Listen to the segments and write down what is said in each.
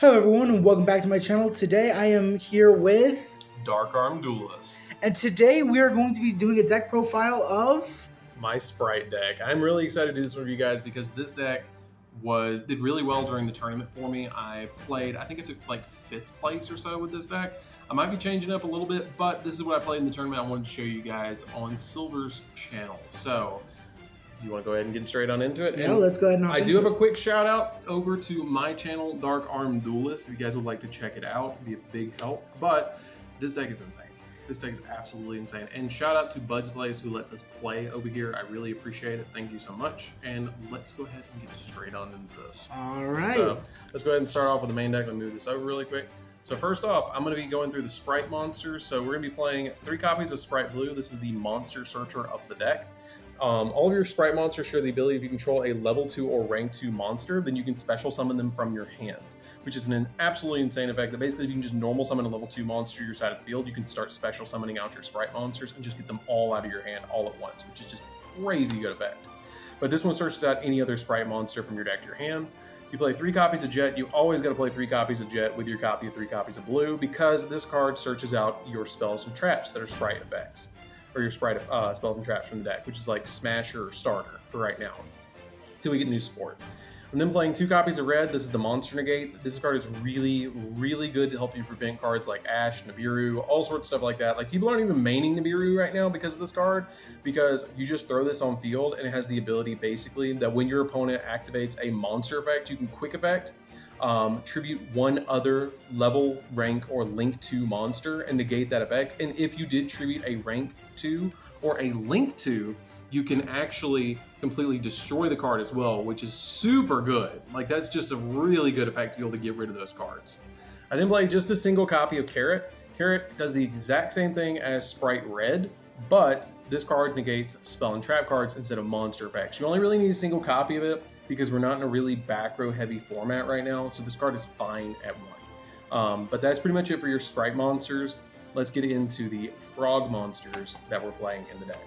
Hello everyone and welcome back to my channel. Today I am here with DarkArmedDuelist. And today we are going to be doing a deck profile of my Spright deck. I'm really excited to do this with you guys because this deck did really well during the tournament for me. I think I took like 5th place or so with this deck. I might be changing up a little bit, but this is what I played in the tournament. I wanted to show you guys on Silver's channel. So you want to go ahead and get straight on into it? Yeah, let's go ahead and I do have a quick shout out over to my channel, DarkArmedDuelist. If you guys would like to check it out, it'd be a big help. But this deck is insane. This deck is absolutely insane. And shout out to Bud's Place who lets us play over here. I really appreciate it. Thank you so much. And let's go ahead and get straight on into this. All right. So let's go ahead and start off with the main deck. Let me move this over really quick. So first off, I'm going to be going through the Spright monsters. So we're going to be playing 3 copies of Spright Blue. This is the monster searcher of the deck. All of your Spright monsters share the ability, if you control a level 2 or rank 2 monster, then you can special summon them from your hand, which is an absolutely insane effect that basically if you can just normal summon a level 2 monster to your side of the field, you can start special summoning out your Spright monsters and just get them all out of your hand all at once, which is just crazy good effect. But this one searches out any other Spright monster from your deck to your hand. You play 3 copies of Jet. You always got to play 3 copies of Jet with your copy of 3 copies of Blue because this card searches out your spells and traps that are Spright effects. Or your Spright spells and traps from the deck, which is like Smasher or Starter for right now, till we get new support. And then playing 2 copies of Red. This is the Monster Negate. This card is really, really good to help you prevent cards like Ash, Nibiru, all sorts of stuff like that. Like people aren't even maining Nibiru right now because of this card, because you just throw this on field and it has the ability basically that when your opponent activates a monster effect, you can quick effect, tribute 1 other level, rank, or link 2 monster and negate that effect. And if you did tribute a rank 2 or a link 2, you can actually completely destroy the card as well, which is super good. Like that's just a really good effect to be able to get rid of those cards. I then play just a single copy of Carrot. Carrot does the exact same thing as Spright Red, but this card negates spell and trap cards instead of monster effects. You only really need a single copy of it because we're not in a really back row heavy format right now, so this card is fine at 1. But that's pretty much it for your Spright monsters. Let's get into the frog monsters that we're playing in the deck.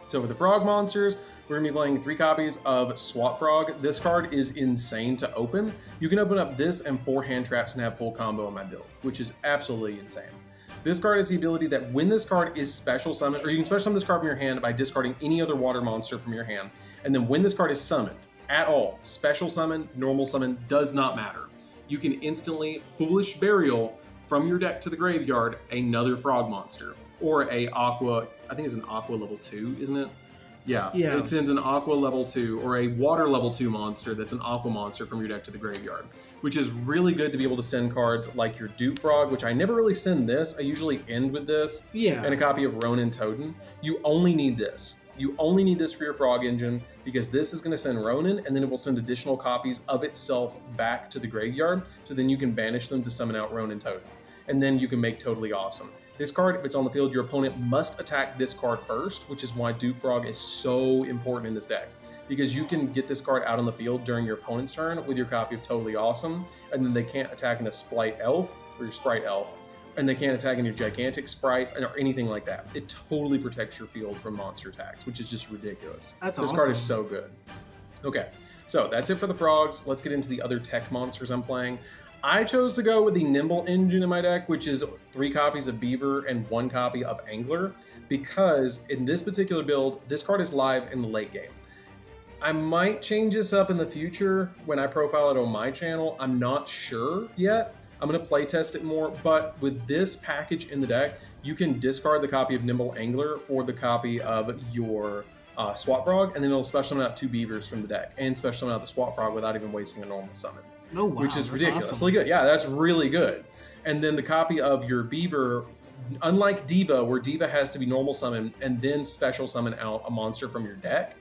So for the frog monsters, we're going to be playing 3 copies of Swat Frog. This card is insane to open. You can open up this and 4 hand traps and have full combo in my build, which is absolutely insane. This card has the ability that when this card is special summoned, or you can special summon this card from your hand by discarding any other water monster from your hand, and then when this card is summoned at all, special summon, normal summon, does not matter. You can instantly Foolish Burial from your deck to the graveyard another frog monster, or a aqua, I think it's an aqua level 2, isn't it? Yeah, it sends an aqua level 2 or a water level 2 monster that's an aqua monster from your deck to the graveyard, which is really good to be able to send cards like your Dupe Frog, which I never really send this. I usually end with this and a copy of Ronin Totem. You only need this. You only need this for your Frog engine because this is going to send Ronin and then it will send additional copies of itself back to the graveyard. So then you can banish them to summon out Ronin Totem. And then you can make Totally Awesome. This card, if it's on the field, your opponent must attack this card first, which is why Dupe Frog is so important in this deck. Because you can get this card out on the field during your opponent's turn with your copy of Totally Awesome, and then they can't attack in a Spright Elf or your Spright Elf, and they can't attack in your Gigantic Spright or anything like that. It totally protects your field from monster attacks, which is just ridiculous. That's awesome. This card is so good. Okay, so that's it for the frogs. Let's get into the other tech monsters I'm playing. I chose to go with the Nimble engine in my deck, which is 3 copies of Beaver and 1 copy of Angler, because in this particular build, this card is live in the late game. I might change this up in the future when I profile it on my channel. I'm not sure yet. I'm going to play test it more, but with this package in the deck, you can discard the copy of Nimble Angler for the copy of your Swat Frog, and then it'll special summon out 2 Beavers from the deck and special summon out the Swat Frog without even wasting a normal summon. Oh, wow, which is ridiculously good. Yeah, that's really good. And then the copy of your Beaver, unlike Diva, where Diva has to be normal summon and then special summon out a monster from your deck,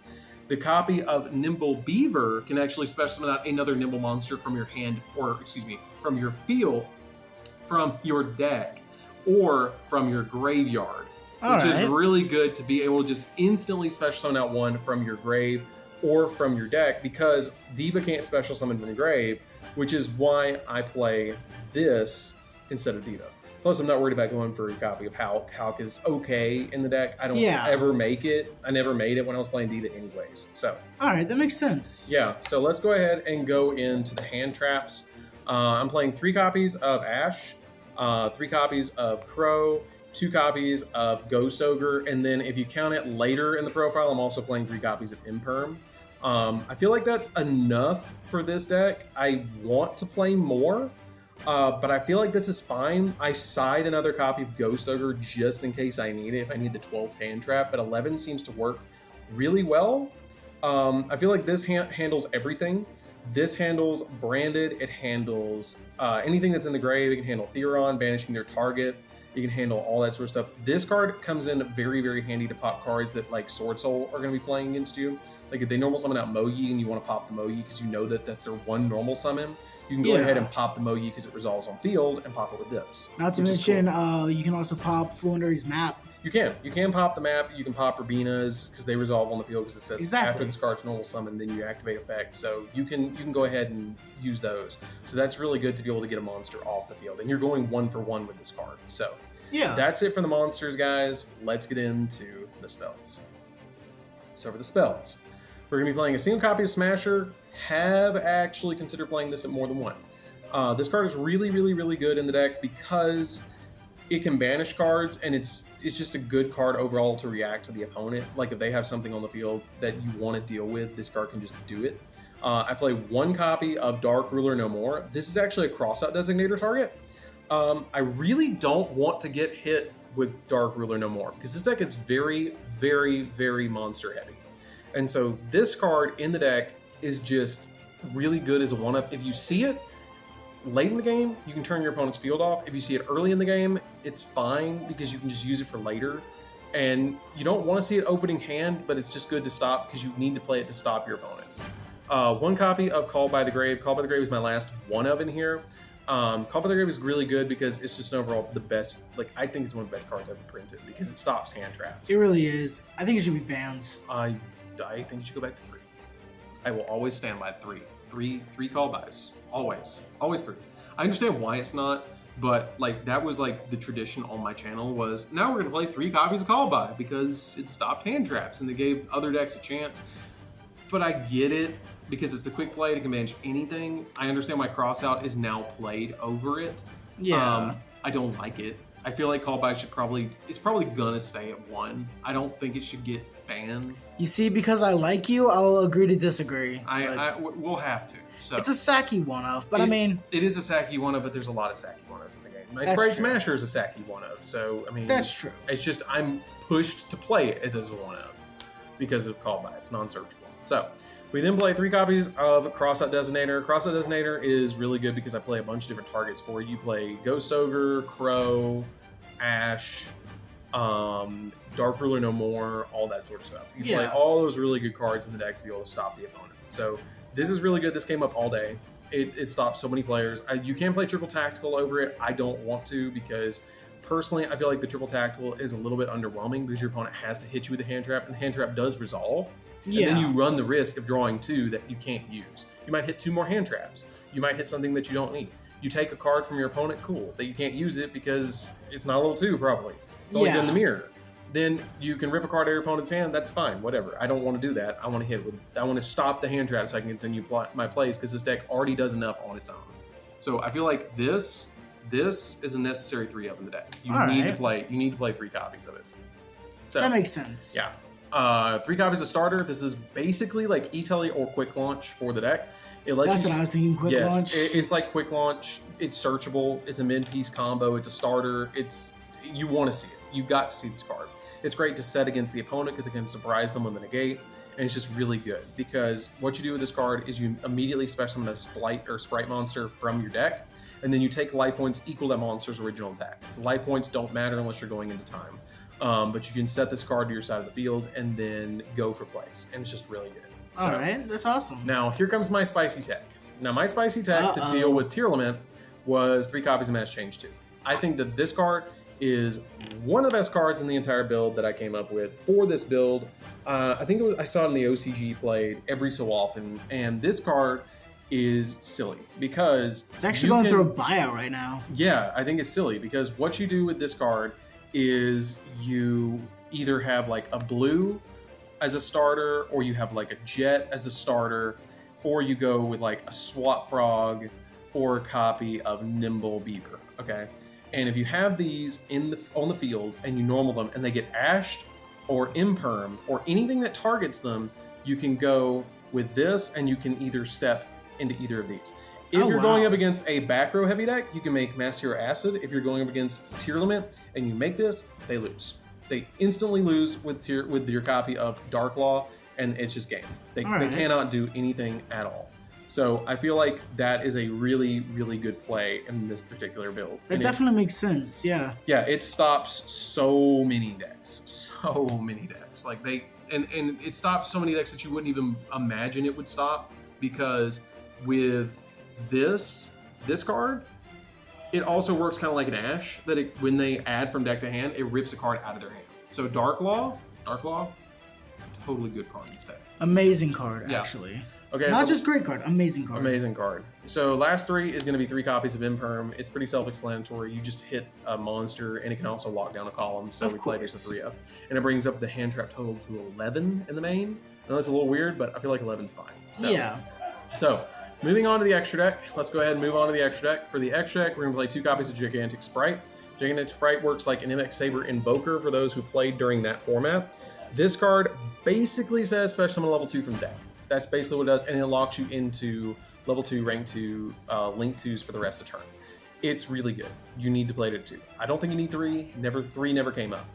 the copy of Nimble Beaver can actually special summon out another Nimble monster from your hand, or excuse me, from your field, from your deck, or from your graveyard, which is really good to be able to just instantly special summon out one from your grave or from your deck, because Diva can't special summon from the grave, which is why I play this instead of Diva. Plus, I'm not worried about going for a copy of Hulk. Hulk is okay in the deck. I don't ever make it. I never made it when I was playing Diva anyways. So, all right, that makes sense. Yeah, so let's go ahead and go into the hand traps. I'm playing 3 copies of Ash, 3 copies of Crow, 2 copies of Ghost Ogre, and then if you count it later in the profile, I'm also playing 3 copies of Imperm. I feel like that's enough for this deck. I want to play more, but I feel like this is fine. I side another copy of Ghost Ogre just in case I need it, if I need the 12th hand trap, but 11 seems to work really well. I feel like this handles everything. This handles Branded, it handles anything that's in the grave, it can handle Theron, banishing their target, you can handle all that sort of stuff. This card comes in very, very handy to pop cards that like Sword Soul are going to be playing against you. Like if they normal summon out Mogi and you want to pop the Mogi because you know that that's their one normal summon, you can go ahead and pop the Mogi because it resolves on field and pop it with this. Not to mention, cool. You can also pop Fluendary's map. You can pop the map. You can pop Rabina's because they resolve on the field because it says after this card's normal summon, then you activate effect. So you can go ahead and use those. So that's really good to be able to get a monster off the field, and you're going 1-for-1 with this card. So yeah, that's it for the monsters, guys. Let's get into the spells. So for the spells, we're gonna be playing a single copy of Smasher. Have actually considered playing this at more than one. This card is really, really, really good in the deck because it can banish cards, and it's just a good card overall to react to the opponent. Like if they have something on the field that you want to deal with, this card can just do it. I play 1 copy of Dark Ruler No More. This is actually a crossout designator target. I really don't want to get hit with Dark Ruler No More because this deck is very, very, very monster heavy. And so this card in the deck is just really good as a one-up. If you see it late in the game, you can turn your opponent's field off. If you see it early in the game, it's fine because you can just use it for later. And you don't want to see it opening hand, but it's just good to stop because you need to play it to stop your opponent. 1 copy of Call by the Grave. Call by the Grave is my last one of in here. Call by the Grave is really good because it's just overall the best. Like I think it's one of the best cards ever printed because it stops hand traps. It really is. I think it should be bans. I think you should go back to 3. I will always stand by 3. Three call buys. Always 3. I understand why it's not, but like that was like the tradition on my channel was now we're gonna play 3 copies of call by because it stopped hand traps and they gave other decks a chance. But I get it because it's a quick play to manage anything. I understand why crossout is now played over it. Yeah. I don't like it. I feel like call by it's probably gonna stay at 1. I don't think it should get banned. You see, because I like you, I'll agree to disagree. We'll have to. So it's a Saki one-of, but I mean... It is a Saki one-of, but there's a lot of Saki one-ofs in the game. My Spright Smasher is a Saki one-of, so, I mean... That's true. It's just, I'm pushed to play it as a one-of because of call by. It's non-searchable. So, we then play 3 copies of Crossout Designator. Crossout Designator is really good because I play a bunch of different targets for you. You play Ghost Ogre, Crow, Ash, Dark Ruler No More, all that sort of stuff. You play all those really good cards in the deck to be able to stop the opponent. So this is really good. This came up all day. It stops so many players. You can play triple tactical over it. I don't want to because personally I feel like the triple tactical is a little bit underwhelming because your opponent has to hit you with a hand trap and the hand trap does resolve. Yeah. And then you run the risk of drawing 2 that you can't use. You might hit 2 more hand traps. You might hit something that you don't need. You take a card from your opponent, cool, that you can't use it because it's not level 2 probably. It's only good in the mirror. Then you can rip a card out of your opponent's hand. That's fine, whatever. I don't want to do that. I want to I want to stop the hand trap so I can continue my plays because this deck already does enough on its own. So I feel like this is a necessary 3 of in the deck. You need to play 3 copies of it. So that makes sense. Yeah. 3 copies of starter. This is basically like E-Telly or Quick Launch for the deck. It lets That's what I was thinking. Quick Launch. It's like Quick Launch. It's searchable. It's a mid-piece combo. It's a starter. You want to see it. You've got to see this card. It's great to set against the opponent because it can surprise them with the negate, and it's just really good because what you do with this card is you immediately special summon a Spright monster from your deck, and then you take life points equal that monster's original attack. Life points don't matter unless you're going into time, but you can set this card to your side of the field and then go for plays, and it's just really good. All right, that's awesome. Now here comes my spicy tech. Now my spicy tech to deal with Tier Lament was 3 copies of Mass Change 2. I think that this card is one of the best cards in the entire build that I came up with for this build. I think I saw it in the OCG played every so often, and this card is silly because it's actually going through a buyout right now. Yeah, I think it's silly because what you do with this card is you either have like a blue as a starter, or you have like a jet as a starter, or you go with like a Swat Frog, or a copy of Nimble Beaver. Okay, and if you have these on the field and you normal them and they get ashed or imperm or anything that targets them, you can go with this and you can either step into either of these. If you're going up against a back row heavy deck, you can make Master Hero Acid. If you're going up against Tearlament and you make this, they lose. They instantly lose with your copy of Dark Law, and it's just game. They cannot do anything at all. So I feel like that is a really, really good play in this particular build. That definitely makes sense, yeah. Yeah, it stops so many decks. Like and it stops so many decks that you wouldn't even imagine it would stop, because with this card, it also works kind of like an Ash, that when they add from deck to hand, it rips a card out of their hand. So Dark Law, totally good card in this deck. Amazing card, actually. Okay. Not just great card, amazing card. Amazing card. So last 3 is going to be 3 copies of Imperm. It's pretty self-explanatory. You just hit a monster, and it can also lock down a column. So we played this a 3 up, and it brings up the hand trap total to 11 in the main. I know it's a little weird, but I feel like 11's fine. So, yeah. So moving on to the extra deck. Let's go ahead and move on to the extra deck. For the extra deck, we're going to play 2 copies of Gigantic Spright. Gigantic Spright works like an MX Saber Invoker for those who played during that format. This card basically says special summon level 2 from deck. That's basically what it does, and it locks you into level 2, rank 2, link 2s for the rest of the turn. It's really good. You need to play it at 2. I don't think you need 3. 3 never came up.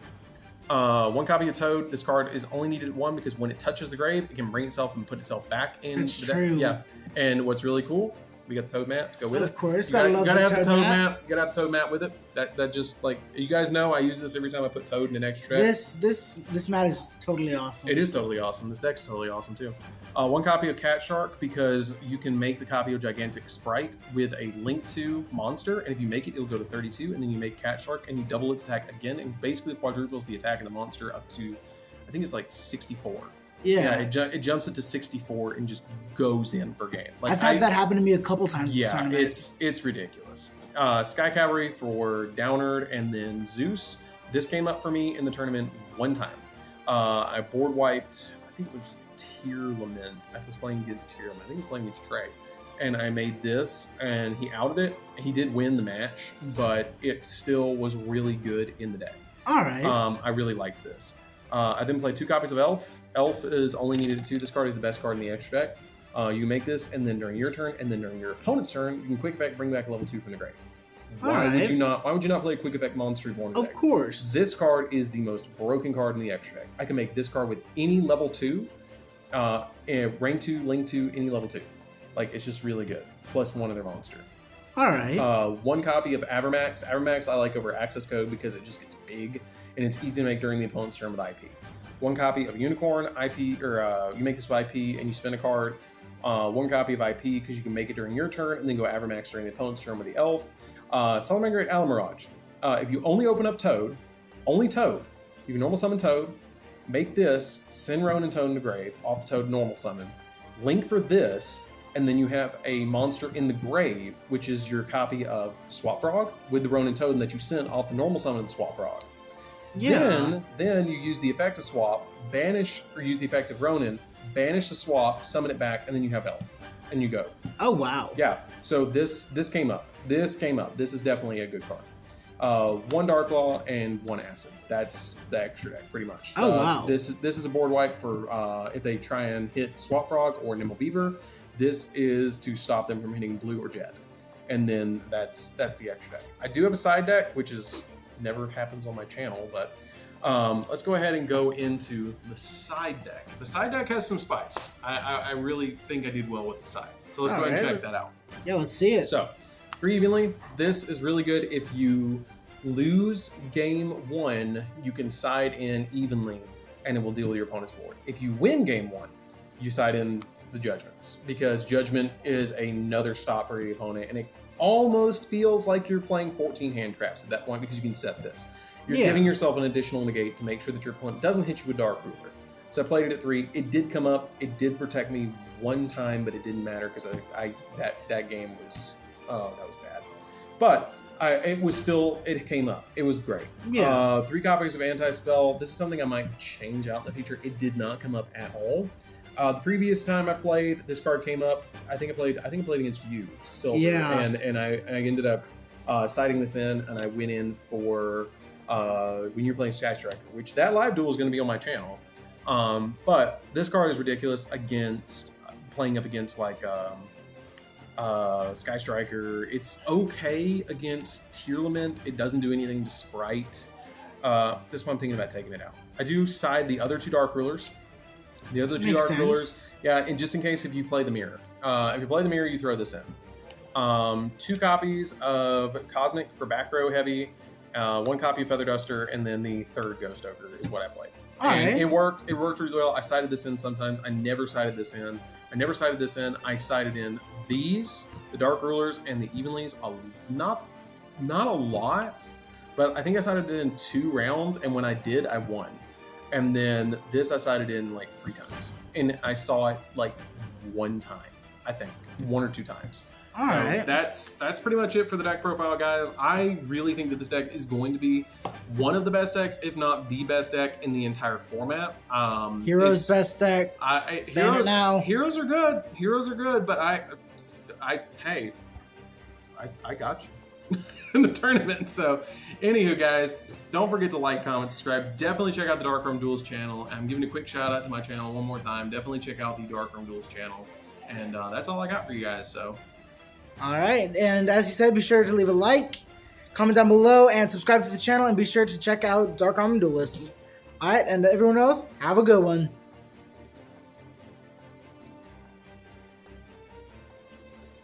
1 copy of Toad. This card is only needed at 1 because when it touches the grave, it can bring itself and put itself back in the deck. True. Yeah. And what's really cool, we got the Toad map to go with it. Of course, you gotta have the Toad map. You gotta have the Toad map with it. That just, like, you guys know, I use this every time I put Toad in an extra deck. This mat is totally awesome. It is totally awesome. This deck's totally awesome too. 1 copy of Cat Shark, because you can make the copy of Gigantic Spright with a link to monster, and if you make it, it'll go to 32, and then you make Cat Shark and you double its attack again, and basically quadruples the attack of the monster up to, I think it's like 64. Yeah, it jumps it to 64 and just goes in for game. Like, I've had that happen to me a couple times. Yeah, it's ridiculous. Sky Cavalry for Downard and then Zeus. This came up for me in the tournament 1 time. I board wiped, I think it was Tear Lament. I was playing against Tear Lament. I think he was playing against Trey. And I made this, and he outed it. He did win the match, but it still was really good in the deck. All right. I really liked this. I then played 2 copies of Elf. Elf is only needed at 2. This card is the best card in the extra deck. You make this, and then during your turn, and then during your opponent's turn, you can quick effect bring back a level 2 from the grave. Why would you not play a quick effect monster reborn deck? Of course. This card is the most broken card in the extra deck. I can make this card with any level 2, and rank 2, link 2, any level 2. Like, it's just really good. Plus 1 other monster. All right. 1 copy of Avermax. Avermax I like over Access Code because it just gets big, and it's easy to make during the opponent's turn with IP. 1 copy of Unicorn, IP, or you make this with IP and you spin a card. 1 copy of IP because you can make it during your turn, and then go Avermax during the opponent's turn with the Elf. Salamander at Alamirage. If you only open up Toad, only Toad, you can normal summon Toad, make this, send Ronan and Toad into grave, off the Toad normal summon, link for this, and then you have a monster in the grave, which is your copy of Swap Frog with the Ronan Toad that you sent off the normal summon of the Swap Frog. Yeah. Then you use the effect of Swap, banish, or use the effect of Ronan, banish the Swap, summon it back, and then you have Elf. And you go. Oh, wow. Yeah. So this came up. This is definitely a good card. 1 Dark Law and 1 Acid. That's the extra deck, pretty much. Oh, wow. This is a board wipe for if they try and hit Swap Frog or Nimble Beaver. This is to stop them from hitting Blue or Jet. And then that's the extra deck. I do have a side deck, which is never happens on my channel, but let's go ahead and go into the side deck. The side deck has some spice. I really think I did well with the side. So let's go ahead and check that out. Yeah, let's see it. So, 3 evenly. This is really good if you lose game 1, you can side in evenly, and it will deal with your opponent's board. If you win game 1, you side in the Judgments, because Judgment is another stop for the opponent, and it almost feels like you're playing 14 hand traps at that point because you can set this. You're giving yourself an additional negate to make sure that your opponent doesn't hit you with Dark Ruler. So I played it at 3. It did come up. It did protect me 1 time, but it didn't matter because that game was that was bad. But it came up. It was great. Yeah. 3 copies of Anti-Spell. This is something I might change out in the future. It did not come up at all. The previous time I played, this card came up. I think I played against you, Silver, Yeah. and I ended up citing this in, and I went in for when you're playing Sky Striker, which that live duel is going to be on my channel. But this card is ridiculous against playing up against like Sky Striker. It's okay against Tearlament. It doesn't do anything to Spright. This one I'm thinking about taking it out. I do side the other 2 Dark Rulers. The other 2 Makes Dark sense. Rulers, yeah, and just in case if you play the mirror. If you play the mirror, you throw this in. 2 copies of Cosmic for back row heavy, 1 copy of Feather Duster, and then the 3rd Ghost Ogre is what I played. All right. It worked really well. I sided this in sometimes. I never sided this in. I sided in these, the Dark Rulers, and the Evenlies. Not a lot, but I think I sided it in 2 rounds, and when I did, I won. And then this I sided in like 3 times, and I saw it like 1 time, I think 1 or 2 times. All right. That's pretty much it for the deck profile, guys. I really think that this deck is going to be one of the best decks, if not the best deck in the entire format. Heroes best deck. Saying it now. Heroes are good. Heroes are good, but I got you in the tournament. So, anywho, guys, don't forget to like, comment, subscribe. Definitely check out the DarkArmedDuelist channel. I'm giving a quick shout out to my channel one more time. Definitely check out the DarkArmedDuelist channel. And that's all I got for you guys. So. All right, and as you said, be sure to leave a like, comment down below, and subscribe to the channel, and be sure to check out DarkArmedDuelist. All right, and everyone else, have a good one.